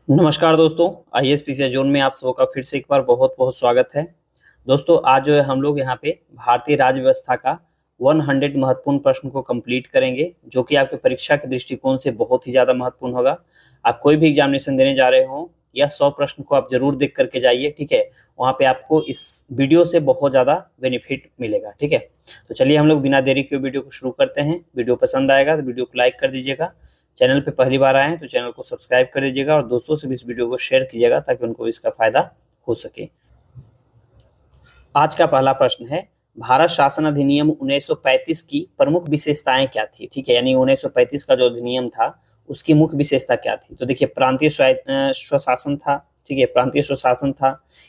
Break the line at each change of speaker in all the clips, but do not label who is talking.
नमस्कार दोस्तों, IAS zone में आप सबका फिर से एक बार बहुत बहुत स्वागत है। दोस्तों, आज जो है हम लोग यहाँ पे भारतीय राज्य व्यवस्था का 100 महत्वपूर्ण प्रश्न को कंप्लीट करेंगे, जो कि आपके परीक्षा के दृष्टिकोण से बहुत ही ज़्यादा महत्वपूर्ण होगा। आप कोई भी एग्जामिनेशन देने जा रहे हो, यह 100 प्रश्न को आप जरूर देख करके जाइए, ठीक है। वहाँ पे आपको इस वीडियो से बहुत ज़्यादा बेनिफिट मिलेगा, ठीक है। तो चलिए हम लोग बिना देरी के वीडियो को शुरू करते हैं। वीडियो पसंद आएगा तो वीडियो को लाइक कर दीजिएगा। चैनल पे पहली बार आए हैं तो चैनल को सब्सक्राइब कर दीजिएगा और दोस्तों से भी इस वीडियो को शेयर कीजिएगा ताकि उनको इसका फायदा हो सके। आज का पहला प्रश्न है, भारत शासन अधिनियम 1935 की प्रमुख विशेषताएं क्या थी, ठीक है। यानी 1935 का जो अधिनियम था उसकी मुख्य विशेषता क्या थी। तो देखिए, प्रांतीय स्वशासन था, ठीक है, प्रांतीय स्वशासन था,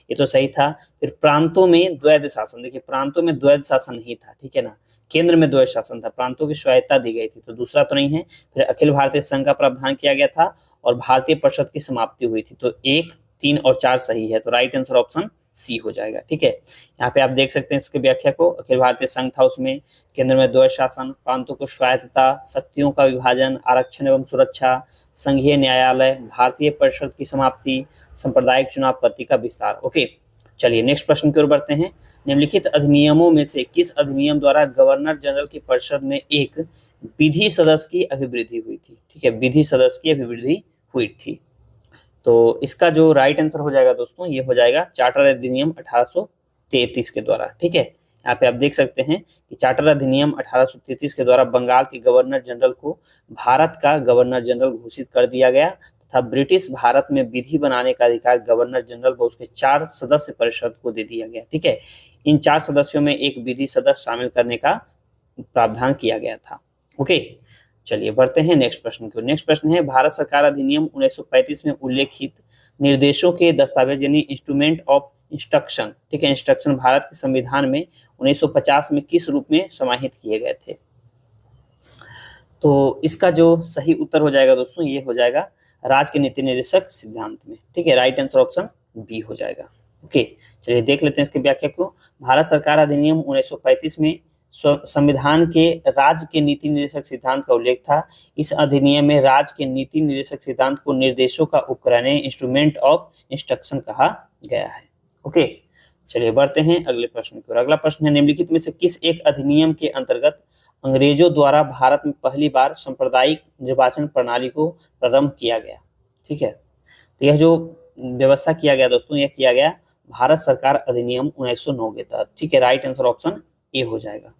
ये तो सही था। फिर प्रांतों में द्वैध शासन, देखिए प्रांतों में द्वैध शासन नहीं था, ठीक है ना। केंद्र में द्वैध शासन था, प्रांतों की स्वायत्ता दी गई थी, तो दूसरा तो नहीं है। फिर अखिल भारतीय संघ का प्रावधान किया गया था और भारतीय परिषद की समाप्ति हुई थी। तो 1, 3 और 4 सही है, तो राइट आंसर ऑप्शन सी हो जाएगा, ठीक है। यहाँ पे आप देख सकते हैं इसके व्याख्या को। अखिल भारतीय संघ था, उसमें केंद्र में द्वैध शासन, प्रांतों को स्वायत्तता, शक्तियों का विभाजन, आरक्षण एवं सुरक्षा, संघीय न्यायालय, भारतीय परिषद की समाप्ति, सांप्रदायिक चुनाव पद्धति का विस्तार। ओके, चलिए नेक्स्ट प्रश्न की ओर बढ़ते हैं। निम्नलिखित अधिनियमों में से किस अधिनियम द्वारा गवर्नर जनरल की परिषद में एक विधि सदस्य की अभिवृद्धि हुई थी, ठीक है, विधि सदस्य की अभिवृद्धि हुई थी। तो इसका जो राइट आंसर हो जाएगा दोस्तों, ये हो जाएगा चार्टर अधिनियम 1833 के द्वारा, ठीक है। यहाँ पे आप देख सकते हैं कि चार्टर अधिनियम 1833 के द्वारा बंगाल के गवर्नर जनरल को भारत का गवर्नर जनरल घोषित कर दिया गया तथा ब्रिटिश भारत में विधि बनाने का अधिकार गवर्नर जनरल व उसके 4 सदस्य परिषद को दे दिया गया, ठीक है। इन 4 सदस्यों में एक विधि सदस्य शामिल करने का प्रावधान किया गया था। ओके, चलिए बढ़ते हैं नेक्स्ट प्रश्न की। नेक्स्ट प्रश्न है, भारत सरकार अधिनियम 1935 में उल्लेखित निर्देशों के दस्तावेज यानी इंस्ट्रूमेंट ऑफ इंस्ट्रक्शन, ठीक है, इंस्ट्रक्शन भारत के संविधान में 1950 में किस रूप में समाहित किए गए थे। तो इसका जो सही उत्तर हो जाएगा दोस्तों, ये हो जाएगा राज्य के नीति निर्देशक सिद्धांत में, ठीक है। राइट आंसर ऑप्शन बी हो जाएगा। ओके, चलिए देख लेते हैं इसकी व्याख्या को। भारत सरकार अधिनियम 1935 में संविधान के राज्य के नीति निर्देशक सिद्धांत का उल्लेख था। इस अधिनियम में राज्य के नीति निर्देशक सिद्धांत को निर्देशों का उपकरण इंस्ट्रूमेंट ऑफ इंस्ट्रक्शन कहा गया है। ओके, चलिए बढ़ते हैं अगले प्रश्न की ओर। अगला प्रश्न है, निम्नलिखित में से किस एक अधिनियम के अंतर्गत अंग्रेजों द्वारा भारत में पहली बार सांप्रदायिक निर्वाचन प्रणाली को प्रारंभ किया गया, ठीक है। तो यह जो व्यवस्था किया गया दोस्तों, यह किया गया भारत सरकार अधिनियम 1909 के तहत, ठीक है। राइट आंसर ऑप्शन ए हो जाएगा।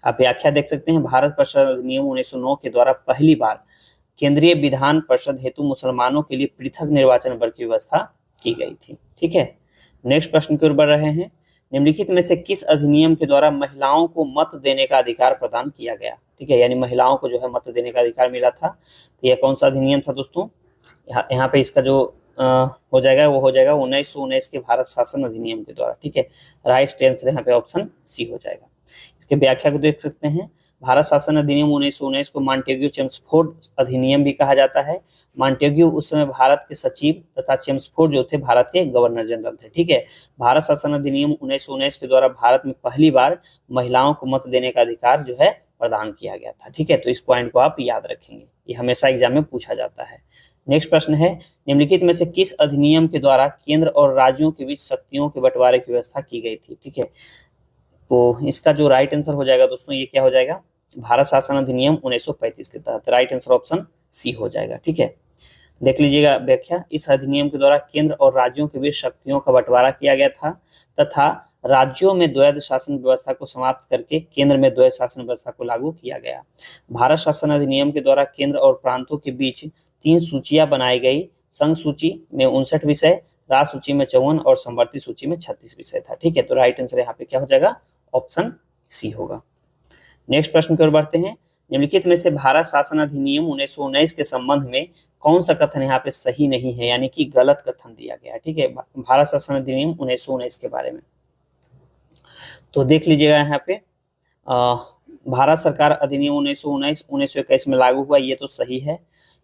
आप व्याख्या देख सकते हैं, भारत परिषद अधिनियम 1909 के द्वारा पहली बार केंद्रीय विधान परिषद हेतु मुसलमानों के लिए पृथक निर्वाचन वर्ग की व्यवस्था की गई थी, ठीक है। नेक्स्ट प्रश्न की ओर बढ़ रहे हैं। निम्नलिखित में से किस अधिनियम के द्वारा महिलाओं को मत देने का अधिकार प्रदान किया गया, ठीक है, यानी महिलाओं को जो है मत देने का अधिकार मिला था। तो यह कौन सा अधिनियम था दोस्तों, यहाँ पे इसका जो हो जाएगा वो हो जाएगा 1919 के भारत शासन अधिनियम के द्वारा, ठीक है। राइट आंसर यहाँ पे ऑप्शन सी हो जाएगा। इसके व्याख्या को देख सकते हैं, भारत शासन अधिनियम 1919 को मॉन्टेग्यू चेम्सफोर्ड अधिनियम भी कहा जाता है। मॉन्टेग्यू उस समय भारत के सचिव तथा चेम्सफोर्ड जो थे भारत के गवर्नर जनरल थे, ठीक है। भारत शासन अधिनियम 1919 के द्वारा भारत में पहली बार महिलाओं को मत देने का अधिकार जो है प्रदान किया गया था, ठीक है। तो इस पॉइंट को आप याद रखेंगे, ये हमेशा एग्जाम में पूछा जाता है। नेक्स्ट प्रश्न है, निम्नलिखित में से किस अधिनियम के द्वारा केंद्र और राज्यों के बीच शक्तियों के बंटवारे की व्यवस्था की गई थी, ठीक है। तो इसका जो राइट आंसर हो जाएगा दोस्तों, ये क्या हो जाएगा, भारत शासन अधिनियम 1935 के तहत। राइट आंसर ऑप्शन सी हो जाएगा, ठीक है। देख लीजिएगा व्याख्या, इस अधिनियम के द्वारा केंद्र और राज्यों के बीच शक्तियों का बंटवारा किया गया था तथा राज्यों में द्वैध शासन व्यवस्था को समाप्त करके केंद्र में द्वैध शासन व्यवस्था को लागू किया गया। भारत शासन अधिनियम के द्वारा केंद्र और प्रांतों के बीच 3 सूचियां बनाई गई। संघ सूची में 59 विषय, राज्य सूची में 54 और समवर्ती सूची में 36 विषय था, ठीक है। तो राइट आंसर यहाँ पे क्या हो जाएगा, ऑप्शन सी होगा। नेक्स्ट प्रश्न की ओर बढ़ते हैं। निम्नलिखित में से भारत शासन अधिनियम 1919 के संबंध में कौन सा कथन यहाँ पे सही नहीं है, यानी कि गलत कथन दिया गया है, ठीक है, भारत शासन अधिनियम 1919 के बारे में। तो देख लीजिएगा यहाँ पे, भारत सरकार अधिनियम 1919 में लागू हुआ, ये तो सही है।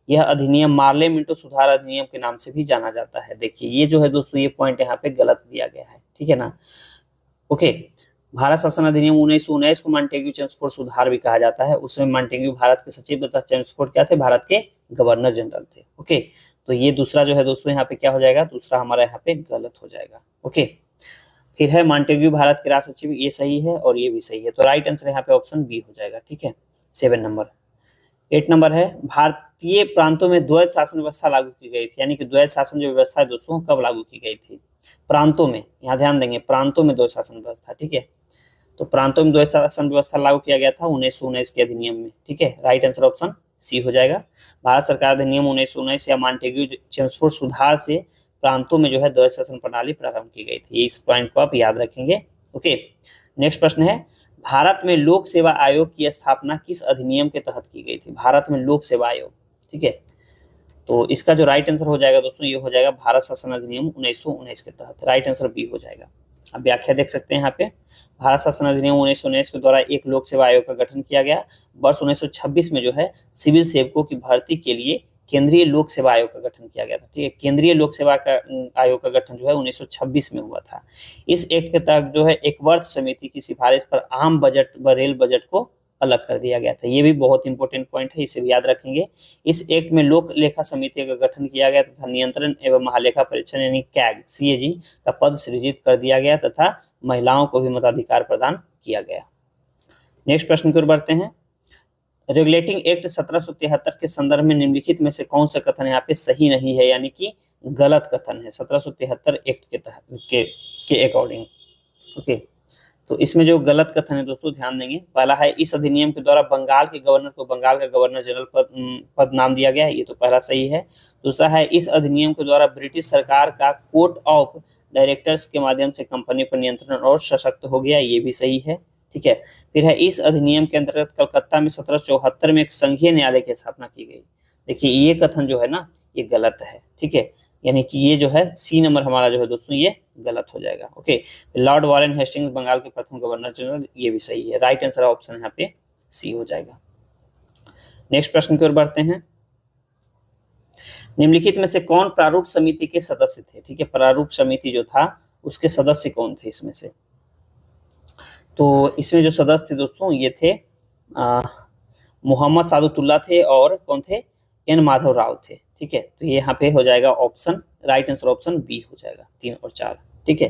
यह अधिनियम मार्ले मिंटो सुधार अधिनियम के नाम से भी जाना जाता है। देखिए ये जो है दोस्तों, ये पॉइंट यहाँ पे गलत दिया गया है, ठीक है ना। ओके, भारत शासन अधिनियम 1919 को मॉन्टेग्यू चेम्सफोर्ड सुधार भी कहा जाता है। उसमें मॉन्टेग्यू भारत के सचिव तथा चेम्सफोर्ड क्या थे, भारत के गवर्नर जनरल थे। ओके, तो ये दूसरा जो है दोस्तों यहाँ पे क्या हो जाएगा, दूसरा हमारा यहाँ पे गलत हो जाएगा। ओके, फिर है मॉन्टेग्यू भारत के राष्ट्र सचिव, ये सही है और ये भी सही है, तो राइट आंसर यहाँ पे ऑप्शन बी हो जाएगा। ठीक है, 7 नंबर। 8 नंबर है भारतीय प्रांतों में द्वैध शासन व्यवस्था लागू की गई थी, यानी कि द्वैध शासन जो व्यवस्था है दोस्तों कब लागू की गई थी, प्रांतों में, यहाँ ध्यान देंगे प्रांतों में द्वैध शासन व्यवस्था। ठीक है, तो प्रांतों में द्वैध शासन व्यवस्था लागू किया गया था 1919 के अधिनियम में। ठीक है, राइट आंसर ऑप्शन सी हो जाएगा। भारत सरकार अधिनियम 1919 या मॉन्टेग्यू चेम्सफोर्ड सुधार से प्रांतों में जो है द्वैध शासन प्रणाली प्रारंभ की गई थी, इस पॉइंट को आप याद रखेंगे। ओके, नेक्स्ट प्रश्न है भारत में लोक सेवा आयोग की स्थापना किस अधिनियम के तहत की गई थी, भारत में लोक सेवा आयोग। ठीक है, तो इसका जो राइट आंसर हो जाएगा दोस्तों ये हो जाएगा भारत शासन अधिनियम 1919 के तहत, राइट आंसर बी हो जाएगा। अब व्याख्या देख सकते हैं यहाँ पे, भारत शासन अधिनियम 1919 के द्वारा एक लोक सेवा आयोग का गठन किया गया। वर्ष 1926 में जो है सिविल सेवकों की भर्ती के लिए केंद्रीय लोक सेवा आयोग का गठन किया गया था। ठीक है, केंद्रीय लोक सेवा का आयोग का गठन जो है 1926 में हुआ था। इस एक्ट के तहत जो है एक वर्ष समिति की सिफारिश पर आम बजट व रेल बजट को अलग कर दिया गया था, ये भी बहुत इंपॉर्टेंट पॉइंट है, इसे भी याद रखेंगे। इस एक्ट में लोक लेखा समिति का गठन किया गया तथा नियंत्रण एवं महालेखा परीक्षण यानी कैग CAG का पद सृजित कर दिया गया तथा महिलाओं को भी मताधिकार प्रदान किया गया। नेक्स्ट प्रश्न की ओर बढ़ते हैं। रेगुलेटिंग एक्ट 1773 के संदर्भ में निम्नलिखित में से कौन सा कथन यहाँ पे सही नहीं है, यानी कि गलत कथन है 1773 एक्ट के तहत के अकॉर्डिंग। ओके, तो इसमें जो गलत कथन है दोस्तों ध्यान देंगे, पहला है इस अधिनियम के द्वारा बंगाल के गवर्नर को बंगाल का गवर्नर जनरल पद नाम दिया गया, ये तो पहला सही है। दूसरा है इस अधिनियम के द्वारा ब्रिटिश सरकार का कोर्ट ऑफ डायरेक्टर्स के माध्यम से कंपनी पर नियंत्रण और सशक्त हो गया, ये भी सही है। ठीक है, फिर है इस अधिनियम के अंतर्गत कलकत्ता में 1774 में एक संघीय न्यायालय की स्थापना की गई। देखिए ये कथन जो है ना ये गलत है। ठीक है, यानी कि ये जो है सी नंबर हमारा जो है दोस्तों ये गलत हो जाएगा। Okay, lord Warren Hastings Bengal के प्रथम गवर्नर जनरल, ये भी सही है, राइट आंसर ऑप्शन यहाँ पे सी हो जाएगा। नेक्स्ट प्रश्न की ओर बढ़ते हैं। निम्नलिखित में से कौन प्रारूप समिति के सदस्य थे। ठीक है, प्रारूप समिति जो था उसके सदस्य कौन थे इसमें से, तो इसमें जो सदस्य थे दोस्तों ये थे मोहम्मद सादुतुल्लाह थे और कौन थे, एन माधव राव थे। ठीक है, तो ये यहाँ पे हो जाएगा option, right answer option B हो जाएगा, 3 और 4। ठीक है,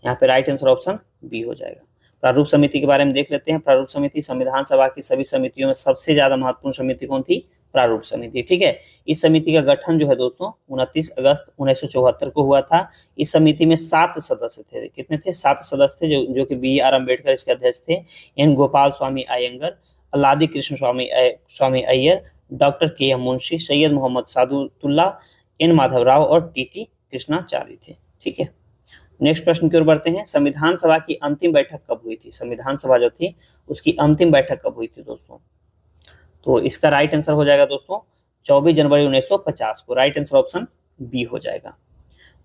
यहाँ पे राइट आंसर ऑप्शन बी हो जाएगा। प्रारूप समिति के बारे में देख लेते हैं। प्रारूप समिति संविधान सभा की सभी समितियों में सबसे ज्यादा महत्वपूर्ण समिति कौन थी, प्रारूप समिति। ठीक है, इस समिति का गठन जो है दोस्तों 29 अगस्त 1974 को हुआ था। इस समिति में 7 सदस्य थे, कितने थे, 7 सदस्य थे, जो कि BR अम्बेडकर इसके अध्यक्ष थे, N Gopalaswami Ayyangar, Alladi Krishnaswami Ayyar, doctor KM Munshi, Syed Mohammad Saadullah, N Madhava Rau और TT कृष्णाचार्य थे। ठीक है, नेक्स्ट प्रश्न की ओर बढ़ते हैं। संविधान सभा की अंतिम बैठक कब हुई थी, संविधान सभा जो थी उसकी अंतिम बैठक कब हुई थी दोस्तों, तो इसका राइट आंसर हो जाएगा दोस्तों 24 जनवरी 1950 को, राइट आंसर ऑप्शन बी हो जाएगा।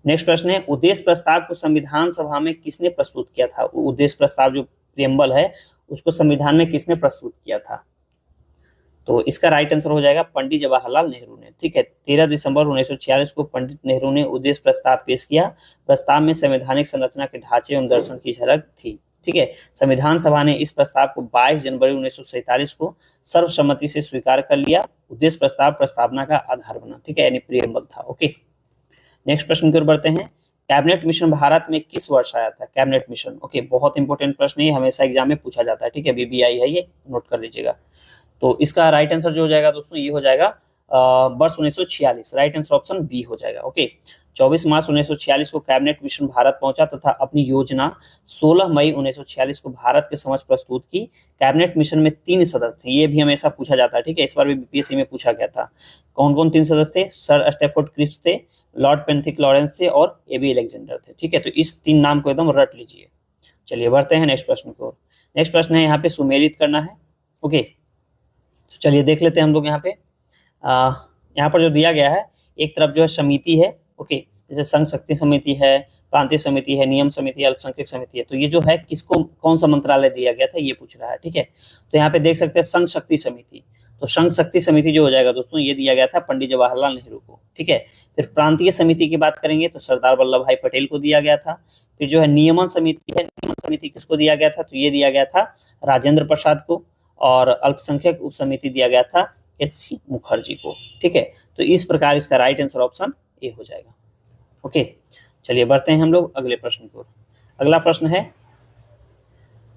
नेक्स्ट प्रश्न है उद्देश्य प्रस्ताव को संविधान सभा में किसने प्रस्तुत किया था, उद्देश्य प्रस्ताव जो प्रियम्बल है उसको संविधान में किसने प्रस्तुत किया था, तो इसका राइट आंसर हो जाएगा पंडित जवाहरलाल नेहरू ने। ठीक है, 13 दिसंबर 1946 को पंडित नेहरू ने उद्देश्य प्रस्ताव पेश किया। प्रस्ताव में संवैधानिक संरचना के ढांचे एवं दर्शन की झलक थी। ठीक है, संविधान सभा ने इस प्रस्ताव को 22 जनवरी 1947 को सर्वसम्मति से स्वीकार कर लिया। उद्देश्य प्रस्ताव प्रस्तावना का आधार बना। ठीक है, यानी प्रियम्बल था। ओके, नेक्स्ट प्रश्न की ओर बढ़ते हैं। कैबिनेट मिशन भारत में किस वर्ष आया था, कैबिनेट मिशन। ओके, बहुत इंपॉर्टेंट प्रश्न है, हमेशा एग्जाम में पूछा जाता है। ठीक है, BBI है, ये नोट कर लीजिएगा। तो इसका राइट आंसर जो हो जाएगा दोस्तों ये हो जाएगा वर्ष 1946, राइट आंसर ऑप्शन बी हो जाएगा। ओके, 24 मार्च 1946 को कैबिनेट मिशन भारत पहुंचा तथा अपनी योजना 16 मई 1946 को भारत के समक्ष प्रस्तुत की। कैबिनेट मिशन में 3 सदस्य थे, ये भी हमेशा पूछा जाता है। ठीक है, इस बार भी BPSC में पूछा गया था। कौन कौन 3 सदस्य थे, सर स्टैफोर्ड क्रिप्स थे, लॉर्ड पेंथिक लॉरेंस थे और AB अलेक्जेंडर थे। ठीक है, तो इस 3 नाम को एकदम रट लीजिए। चलिए बढ़ते हैं नेक्स्ट प्रश्न की ओर। नेक्स्ट प्रश्न है यहाँ पे सुमेलित करना है। ओके, चलिए देख लेते हैं हम लोग यहाँ पे। यहाँ पर जो दिया गया है, एक तरफ जो है समिति है। ओके, जैसे संघ शक्ति समिति है, प्रांतीय समिति है, नियम समिति है, अल्पसंख्यक समिति है। तो ये जो है किसको कौन सा मंत्रालय दिया गया था ये पूछ रहा है। ठीक है, तो यहाँ पे देख सकते हैं संघ शक्ति समिति। तो संघ शक्ति समिति जो हो जाएगा दोस्तों ये दिया गया था पंडित जवाहरलाल नेहरू को। ठीक है, फिर प्रांतीय समिति की बात करेंगे तो सरदार वल्लभ भाई पटेल को दिया गया था। फिर जो है नियमन समिति है, नियमन समिति किसको दिया गया था, तो ये दिया गया था राजेंद्र प्रसाद को। और अल्पसंख्यक उप समिति दिया गया था एच.सी. मुखर्जी को। ठीक है, तो इस प्रकार इसका राइट आंसर ऑप्शन ए हो जाएगा। ओके, चलिए बढ़ते हैं हम लोग अगले प्रश्न की ओर। अगला प्रश्न है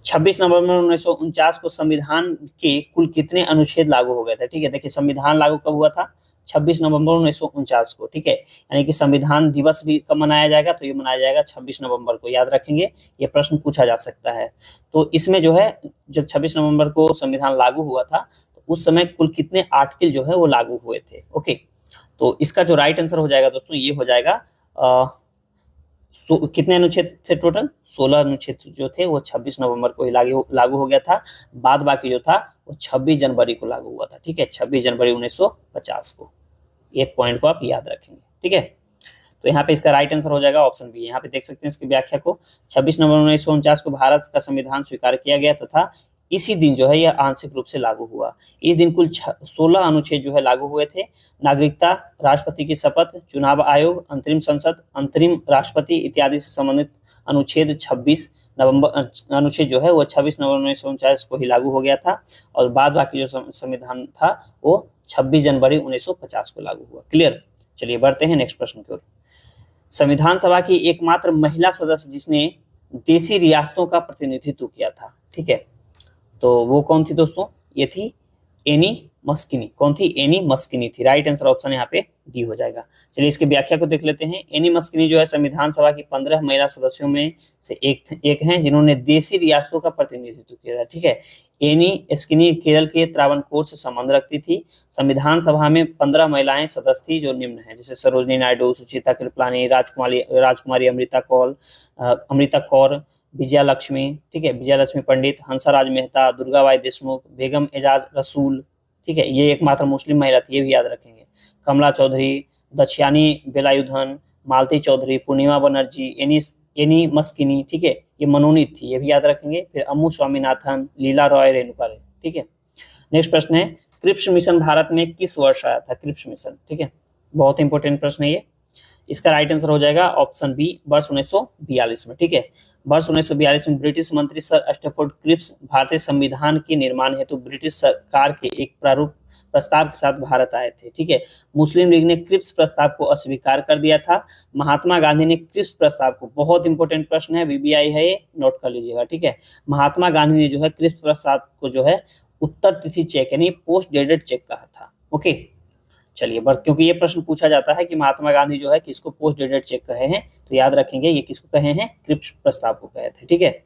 26 नवंबर 1949 को संविधान के कुल कितने अनुच्छेद लागू हो गए थे। ठीक है, देखिए संविधान लागू कब हुआ था, 26 नवंबर 1949 को। ठीक है, यानी कि संविधान दिवस भी कब मनाया जाएगा, तो ये मनाया जाएगा 26 नवंबर को। याद रखेंगे, ये प्रश्न पूछा जा सकता है। तो इसमें जो है जब 26 नवंबर को संविधान लागू हुआ था तो उस समय कुल कितने आर्टिकल जो है वो लागू हुए थे। ओके, तो इसका जो राइट आंसर हो जाएगा दोस्तों ये हो जाएगा कितने अनुच्छेद थे टोटल, 16 अनुच्छेद जो थे वो 26 नवंबर को ही लागू हो गया था। बाद बाकी जो था वो 26 जनवरी को लागू हुआ था। ठीक है, 26 जनवरी 1950 को। एक पॉइंट को आप याद रखेंगे। ठीक है, तो यहाँ पे इसका राइट आंसर हो जाएगा ऑप्शन बी। यहाँ पे देख सकते हैं इसकी व्याख्या को, 26 नवंबर 1949 को भारत का संविधान स्वीकार किया गया तथा इसी दिन जो है यह आंशिक रूप से लागू हुआ। इस दिन कुल 16 अनुच्छेद जो है लागू हुए थे। नागरिकता, राष्ट्रपति की शपथ, चुनाव आयोग, अंतरिम संसद, अंतरिम राष्ट्रपति इत्यादि से संबंधित अनुच्छेद 26 नवंबर अनुच्छेद जो है वो 26 नवंबर 1949 को ही लागू हो गया था और बाद बाकी जो संविधान था वो 26 जनवरी 1950 को लागू हुआ। क्लियर, चलिए बढ़ते हैं नेक्स्ट प्रश्न की ओर। संविधान सभा की एकमात्र महिला सदस्य जिसने देशी रियासतों का प्रतिनिधित्व किया था। ठीक है, तो वो कौन थी दोस्तों, ये थी एनी मस्किनी। कौन थी, एनी मस्किनी थी। राइट आंसर ऑप्शन यहाँ पे डी हो जाएगा। चलिए इसकी व्याख्या को देख लेते हैं। एनी मस्किनी जो है संविधान सभा की 15 महिला सदस्यों में से एक हैं जिन्होंने देशी रियासतों का प्रतिनिधित्व किया था। ठीक है, एनी मस्किनी केरल के त्रावणकोर से संबंध रखती थी। संविधान सभा में 15 महिलाएं सदस्य थी जो निम्न है, जैसे सरोजिनी नायडू, सुचिता कृपलानी, राजकुमारी अमृता कौर, विजया लक्ष्मी, ठीक है, विजया लक्ष्मी पंडित, हंसाराज मेहता, दुर्गाबाई देशमुख, बेगम एजाज रसूल। ठीक है, ये एकमात्र मुस्लिम महिला थी, ये भी याद रखेंगे। कमला चौधरी, दक्षयानी बेलायुधन, मालती चौधरी, पूर्णिमा बनर्जी, एनी मस्किनी। ठीक है, ये मनोनीत थी, ये भी याद रखेंगे। फिर अम्मू स्वामीनाथन, लीला रॉय, रेणुका राय। ठीक है, नेक्स्ट प्रश्न है क्रिप्स मिशन भारत में किस वर्ष आया था। क्रिप्स मिशन, ठीक है, बहुत इंपॉर्टेंट प्रश्न है ये। इसका राइट आंसर हो जाएगा ऑप्शन बी, वर्ष 1942 में। ठीक है, वर्ष 1942 में ब्रिटिश मंत्री सर स्टैफोर्ड क्रिप्स भारतीय संविधान के निर्माण हेतु ब्रिटिश सरकार के एक प्रारूप प्रस्ताव के साथ भारत आए थे। ठीक है, मुस्लिम लीग ने क्रिप्स प्रस्ताव को अस्वीकार कर दिया था। महात्मा गांधी ने क्रिप्स प्रस्ताव को, बहुत इंपॉर्टेंट प्रश्न है, बीबीआई है ये, नोट कर लीजिएगा। ठीक है, महात्मा गांधी ने जो है क्रिप्स प्रस्ताव को जो है उत्तर तिथि चेक यानी पोस्ट डेटेड चेक कहा था। ओके, चलिए क्योंकि ये प्रश्न पूछा जाता है कि महात्मा गांधी जो है किसको पोस्ट डेटेड चेक कहे हैं, तो याद रखेंगे ये किसको कहे हैं, क्रिप्स प्रस्ताव को कहे थे। ठीक है,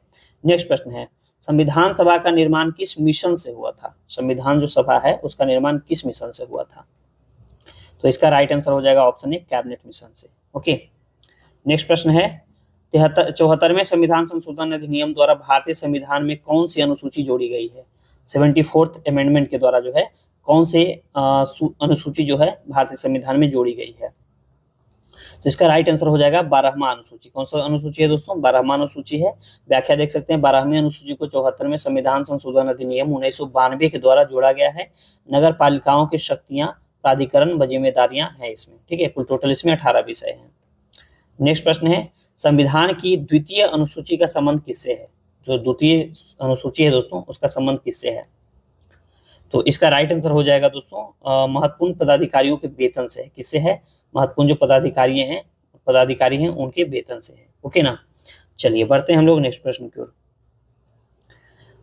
नेक्स्ट प्रश्न है संविधान सभा का निर्माण किस मिशन से हुआ था। संविधान जो सभा है उसका निर्माण किस मिशन से हुआ था, तो इसका राइट आंसर हो जाएगा ऑप्शन ए, कैबिनेट मिशन से। ओके, नेक्स्ट प्रश्न है 74वें संविधान संशोधन अधिनियम द्वारा भारतीय संविधान में कौन सी अनुसूची जोड़ी गई है। 74th अमेंडमेंट के द्वारा जो है कौन से अनुसूची जो है भारतीय संविधान में जोड़ी गई है, तो इसका राइट आंसर हो जाएगा 12वां अनुसूची। कौन सा अनुसूची है दोस्तों, 12वां अनुसूची है। व्याख्या देख सकते हैं, 12वीं अनुसूची को 74वें संविधान संशोधन अधिनियम 1992 के द्वारा जोड़ा गया है। नगर पालिकाओं की शक्तियां, प्राधिकरण व जिम्मेदारियां हैं इसमें। ठीक है, कुल टोटल इसमें 18 विषय हैं। नेक्स्ट प्रश्न है संविधान की द्वितीय अनुसूची का संबंध किससे है। जो द्वितीय अनुसूची है दोस्तों उसका संबंध किससे है, तो इसका राइट आंसर हो जाएगा दोस्तों महत्वपूर्ण पदाधिकारियों के वेतन से है। किससे है, महत्वपूर्ण जो पदाधिकारी हैं उनके वेतन से है। ओके ना, चलिए बढ़ते हैं हम लोग नेक्स्ट प्रश्न की ओर।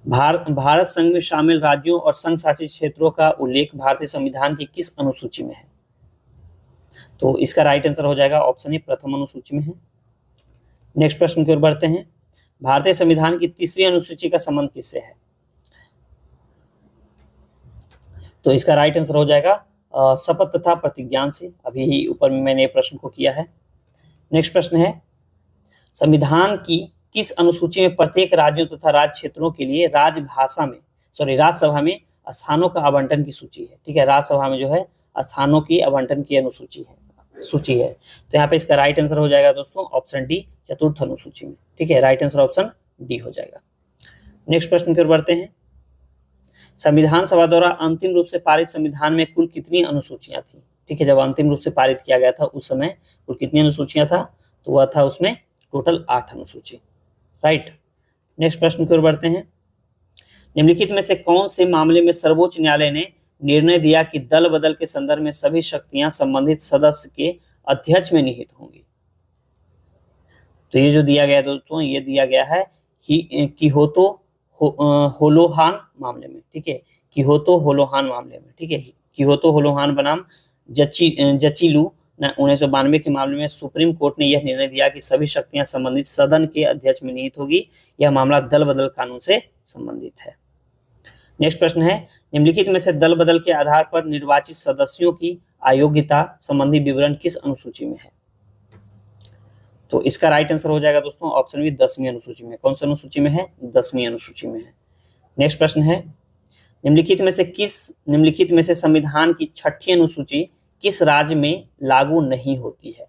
भारत संघ में शामिल राज्यों और संघ शासित क्षेत्रों का उल्लेख भारतीय संविधान की किस अनुसूची में है, तो इसका राइट आंसर हो जाएगा ऑप्शन ए, प्रथम अनुसूची में है। नेक्स्ट प्रश्न की ओर बढ़ते हैं। भारतीय संविधान की तीसरी अनुसूची का संबंध किससे है, तो इसका राइट आंसर हो जाएगा शपथ तथा प्रतिज्ञान से। अभी ही ऊपर में मैंने प्रश्न को किया है। नेक्स्ट प्रश्न है संविधान की किस अनुसूची में प्रत्येक राज्यों तथा राज्य क्षेत्रों के लिए राज्यसभा में स्थानों का आवंटन की सूची है। ठीक है, राज्यसभा में जो है स्थानों की आवंटन की सूची है। तो यहाँ पे इसका राइट आंसर हो जाएगा दोस्तों ऑप्शन डी, चतुर्थ अनुसूची में। ठीक है, राइट आंसर ऑप्शन डी हो जाएगा। नेक्स्ट प्रश्न की ओर बढ़ते हैं। संविधान सभा द्वारा अंतिम रूप से पारित संविधान में कुल कितनी अनुसूचियां थी। ठीक है, जब अंतिम रूप से पारित किया गया था उस समय कुल कितनी अनुसूचियां था, तो वह था उसमें टोटल 8 अनुसूची। राइट, नेक्स्ट प्रश्न की ओर बढ़ते हैं। निम्नलिखित में से कौन से मामले में सर्वोच्च न्यायालय ने निर्णय दिया कि दल बदल के संदर्भ में सभी शक्तियां संबंधित सदस्य के अध्यक्ष में निहित होंगी। तो ये जो दिया गया दोस्तों, ये दिया गया है कियोतो होलोहान मामले में, ठीक है, कियोतो होलोहान मामले में, ठीक है। कियोतो होलोहान बनाम जचीलू 1992 के मामले में सुप्रीम कोर्ट ने यह निर्णय दिया कि सभी शक्तियां संबंधित सदन के अध्यक्ष में निहित होगी। यह मामला दल बदल कानून से संबंधित है। नेक्स्ट प्रश्न है, निम्नलिखित में से दल बदल के आधार पर निर्वाचित सदस्यों की अयोग्यता संबंधी विवरण किस अनुसूची में है? तो इसका राइट आंसर हो जाएगा दोस्तों ऑप्शन बी 10वीं अनुसूची में। कौन सी अनुसूची में है? 10वीं अनुसूची में है। नेक्स्ट प्रश्न है, निम्नलिखित में से संविधान की 6ठी अनुसूची किस राज्य में लागू नहीं होती है?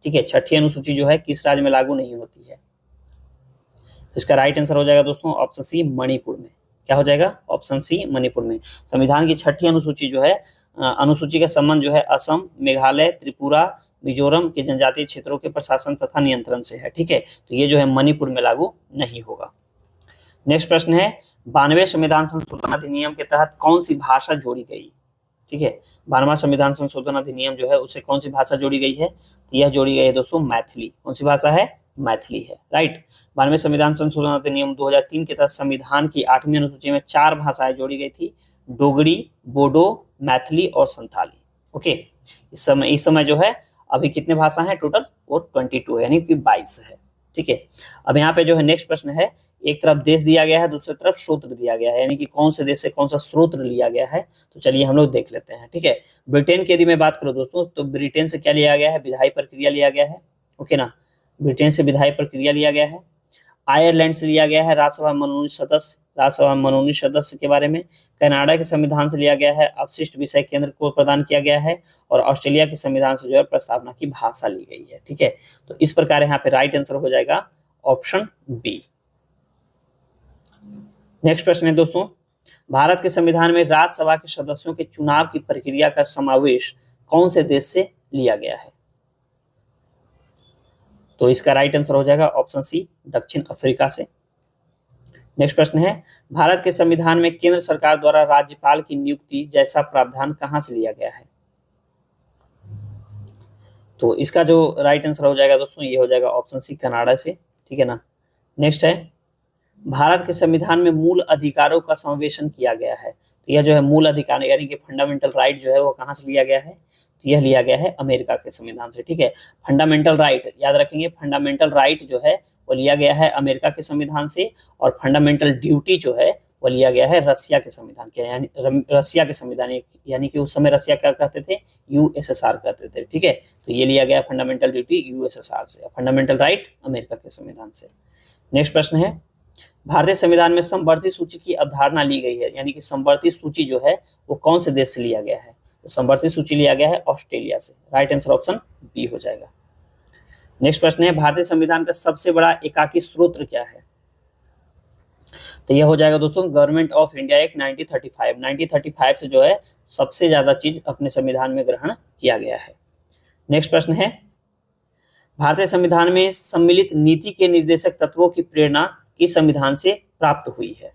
ठीक है, 6ठी अनुसूची जो है किस राज्य में लागू नहीं होती है? तो इसका राइट आंसर हो जाएगा दोस्तों ऑप्शन सी मणिपुर में। क्या हो जाएगा? ऑप्शन सी मणिपुर में। संविधान की 6ठी अनुसूची जो है, अनुसूची का संबंध जो है असम, मेघालय, त्रिपुरा, मिजोरम के जनजातीय क्षेत्रों के प्रशासन तथा नियंत्रण से है। ठीक है, तो ये जो है मणिपुर में लागू नहीं होगा। नेक्स्ट प्रश्न है, 92वें संविधान संशोधन अधिनियम के तहत कौन सी भाषा जोड़ी गई? ठीक है, 92वां संविधान संशोधन अधिनियम जो है उससे कौन सी भाषा जोड़ी गई है? तो यह जोड़ी गई है दोस्तों मैथिली। कौन सी भाषा है? मैथिली है, राइट। 92वें संविधान संशोधन अधिनियम 2003 के तहत संविधान की 8वीं अनुसूची में 4 भाषाएं जोड़ी गई थी, डोगरी, बोडो, मैथिली और संथाली। ओके, इस समय जो है अभी कितने भाषा हैं टोटल? वो 22 है, यानी कि 22 है। ठीक है, अब यहाँ पे जो है नेक्स्ट प्रश्न है, एक तरफ देश दिया गया है, दूसरी तरफ स्रोत दिया गया है, यानी कि कौन से देश से कौन सा स्रोत लिया गया है। तो चलिए हम लोग देख लेते हैं। ठीक है, ब्रिटेन की यदि मैं बात करूं दोस्तों, तो ब्रिटेन से क्या लिया गया है? विधायी प्रक्रिया लिया गया है। ओके ना, ब्रिटेन से विधायी प्रक्रिया लिया गया है। आयरलैंड से लिया गया है राज्यसभा मनोनीत सदस्य के बारे में। कनाडा के संविधान से लिया गया है, अपशिष्ट विषय केंद्र को प्रदान किया गया है। और ऑस्ट्रेलिया के संविधान से जो है प्रस्तावना की भाषा ली गई है। ठीक है, तो इस प्रकार यहाँ पे राइट आंसर हो जाएगा ऑप्शन बी। नेक्स्ट प्रश्न है दोस्तों, भारत के संविधान में राज्यसभा के सदस्यों के चुनाव की प्रक्रिया का समावेश कौन से देश से लिया गया है? तो इसका राइट आंसर हो जाएगा ऑप्शन सी दक्षिण अफ्रीका से। नेक्स्ट प्रश्न है, भारत के संविधान में केंद्र सरकार द्वारा राज्यपाल की नियुक्ति जैसा प्रावधान कहां से लिया गया है? तो इसका जो राइट आंसर हो जाएगा दोस्तों, ये हो जाएगा ऑप्शन सी कनाडा से। ठीक है ना। नेक्स्ट है, भारत के संविधान में मूल अधिकारों का समावेशन किया गया है। तो यह जो है मूल अधिकार यानी कि फंडामेंटल राइट जो है वो कहां से लिया गया है? तो यह लिया गया है अमेरिका के संविधान से। ठीक है, फंडामेंटल राइट याद रखेंगे, फंडामेंटल राइट जो है वो लिया गया है अमेरिका के संविधान से, और फंडामेंटल ड्यूटी जो है वो लिया गया है रसिया के संविधान के, यानी रसिया के संविधान, यानी कि उस समय रसिया क्या कहते थे? यूएसएसआर कहते थे। ठीक है, तो ये लिया गया फंडामेंटल ड्यूटी यूएसएसआर से, फंडामेंटल राइट अमेरिका के संविधान से। नेक्स्ट प्रश्न है, भारतीय संविधान में समवर्ती सूची की अवधारणा ली गई है, यानी कि समवर्ती सूची जो है वो कौन से देश से लिया गया है? तो समवर्ती सूची लिया गया है ऑस्ट्रेलिया से। राइट आंसर ऑप्शन बी हो जाएगा। नेक्स्ट प्रश्न है, भारतीय संविधान का सबसे बड़ा एकाकी स्रोत क्या है? तो यह हो जाएगा दोस्तों गवर्नमेंट ऑफ इंडिया एक्ट 1935 से जो है सबसे ज्यादा चीज अपने संविधान में ग्रहण किया गया है। नेक्स्ट प्रश्न है, भारतीय संविधान में सम्मिलित नीति के निर्देशक तत्वों की प्रेरणा किस संविधान से प्राप्त हुई है?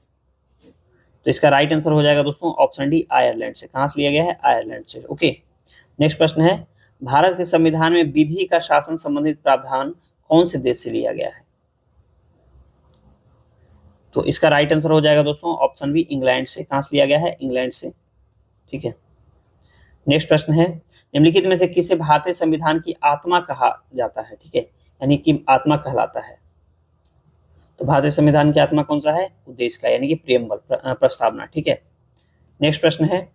तो इसका राइट आंसर हो जाएगा दोस्तों ऑप्शन डी आयरलैंड से। कहां से लिया गया है? आयरलैंड से। ओके, नेक्स्ट प्रश्न है, भारत के संविधान में विधि का शासन संबंधित प्रावधान कौन से देश से लिया गया है? तो इसका राइट आंसर हो जाएगा दोस्तों ऑप्शन बी इंग्लैंड से। कहां से लिया गया है? इंग्लैंड से। ठीक है, नेक्स्ट प्रश्न है, निम्नलिखित में से किसे भारतीय संविधान की आत्मा कहा जाता है? ठीक है, यानी कि आत्मा कहलाता है। तो भारतीय संविधान की आत्मा कौन सा है? उद्देश्य का, यानी कि प्रेमबल, प्रस्तावना। ठीक है, नेक्स्ट प्रश्न है,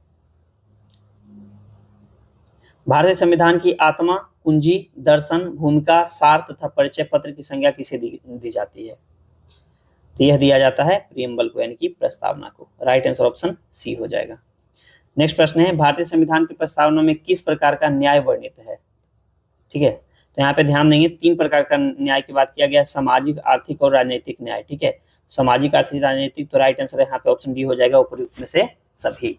भारतीय संविधान की आत्मा, कुंजी, दर्शन, भूमिका, सार तथा परिचय पत्र की संज्ञा किसे दी जाती है? तो यह दिया जाता है प्रेमबल को, यानी कि प्रस्तावना को। राइट आंसर ऑप्शन सी हो जाएगा। नेक्स्ट प्रश्न है, भारतीय संविधान की प्रस्तावना में किस प्रकार का न्याय वर्णित है? ठीक है, तो यहाँ पे ध्यान देंगे 3 प्रकार का न्याय की बात किया गया है, सामाजिक, आर्थिक और राजनीतिक न्याय। ठीक है, सामाजिक, आर्थिक, राजनीतिक, तो राइट आंसर यहाँ पे ऑप्शन डी हो जाएगा, उपयुक्त में से सभी।